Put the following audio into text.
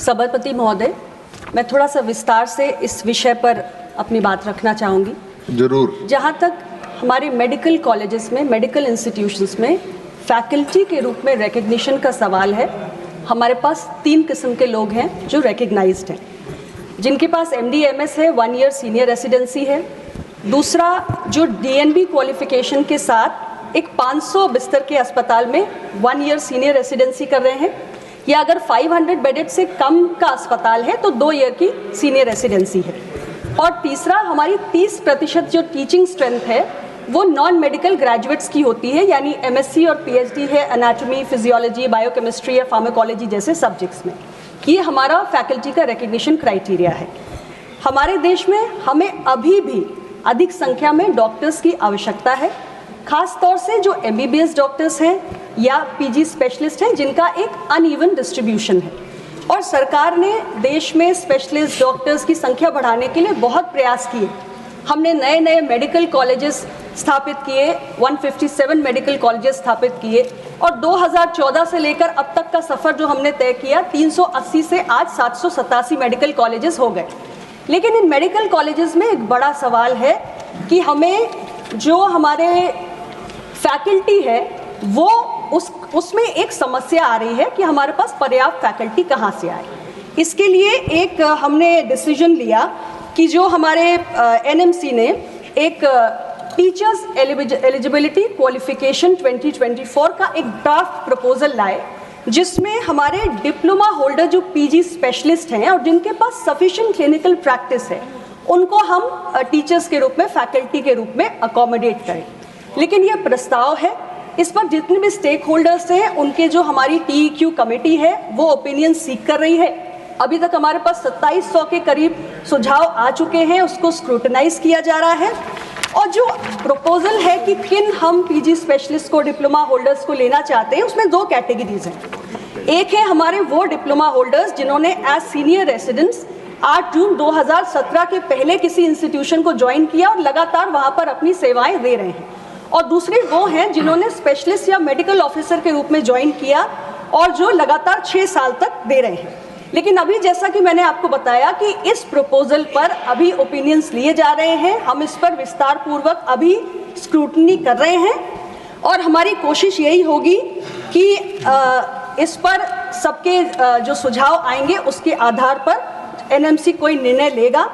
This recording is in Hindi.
सभापति महोदय, मैं थोड़ा सा विस्तार से इस विषय पर अपनी बात रखना चाहूँगी। जरूर। जहाँ तक हमारे मेडिकल कॉलेजेस में, मेडिकल इंस्टीट्यूशंस में फैकल्टी के रूप में रिकग्निशन का सवाल है, हमारे पास 3 किस्म के लोग हैं जो रिकग्नाइज्ड हैं। जिनके पास MD MS है, 1 ईयर सीनियर रेसिडेंसी है। दूसरा, जो DNB क्वालिफिकेशन के साथ एक 500 बिस्तर के अस्पताल में 1 ईयर सीनियर रेसिडेंसी कर रहे हैं, या अगर 500 बेडेड से कम का अस्पताल है तो 2 ईयर की सीनियर रेसिडेंसी है। और तीसरा, हमारी 30% जो टीचिंग स्ट्रेंथ है वो नॉन मेडिकल ग्रेजुएट्स की होती है, यानी MSc और PhD है एनाटॉमी, फिजियोलॉजी, बायोकेमिस्ट्री या फार्माकोलॉजी जैसे सब्जेक्ट्स में। ये हमारा फैकल्टी का रिकग्निशन क्राइटेरिया है। हमारे देश में हमें अभी भी अधिक संख्या में डॉक्टर्स की आवश्यकता है, खास तौर से जो MBBS डॉक्टर्स हैं या PG स्पेशलिस्ट हैं, जिनका एक अनइवन डिस्ट्रीब्यूशन है। और सरकार ने देश में स्पेशलिस्ट डॉक्टर्स की संख्या बढ़ाने के लिए बहुत प्रयास किए। हमने नए नए मेडिकल कॉलेजेस स्थापित किए, 157 मेडिकल कॉलेजेस स्थापित किए, और 2014 से लेकर अब तक का सफ़र जो हमने तय किया, 380 से आज 787 मेडिकल कॉलेजेस हो गए। लेकिन इन मेडिकल कॉलेजेस में एक बड़ा सवाल है कि हमें जो हमारे फैकल्टी है वो उसमें एक समस्या आ रही है कि हमारे पास पर्याप्त फैकल्टी कहाँ से आए। इसके लिए एक हमने डिसीजन लिया कि जो हमारे NMC ने एक टीचर्स एलिजिबिलिटी क्वालिफिकेशन 2024 का एक ड्राफ्ट प्रपोजल लाए, जिसमें हमारे डिप्लोमा होल्डर जो PG स्पेशलिस्ट हैं और जिनके पास सफिशिएंट क्लिनिकल प्रैक्टिस है, उनको हम टीचर्स के रूप में, फैकल्टी के रूप में अकोमोडेट करें। लेकिन ये प्रस्ताव है, इस पर जितने भी स्टेक होल्डर्स हैं, उनके जो हमारी TEQ कमेटी है वो ओपिनियन सीख कर रही है। अभी तक हमारे पास 2700 के करीब सुझाव आ चुके हैं, उसको स्क्रूटनाइज किया जा रहा है। और जो प्रपोजल है कि किन हम PG स्पेशलिस्ट को, डिप्लोमा होल्डर्स को लेना चाहते हैं, उसमें 2 कैटेगरीज हैं। एक है हमारे वो डिप्लोमा होल्डर्स जिन्होंने एज सीनियर रेसिडेंट्स 8 जून 2017 के पहले किसी इंस्टीट्यूशन को ज्वाइन किया और लगातार वहाँ पर अपनी सेवाएं दे रहे हैं। और दूसरे वो हैं जिन्होंने स्पेशलिस्ट या मेडिकल ऑफिसर के रूप में ज्वाइन किया और जो लगातार 6 साल तक दे रहे हैं। लेकिन अभी जैसा कि मैंने आपको बताया कि इस प्रपोजल पर अभी ओपिनियंस लिए जा रहे हैं, हम इस पर विस्तार पूर्वक अभी स्क्रूटनी कर रहे हैं, और हमारी कोशिश यही होगी कि इस पर सबके जो सुझाव आएंगे उसके आधार पर NMC कोई निर्णय लेगा।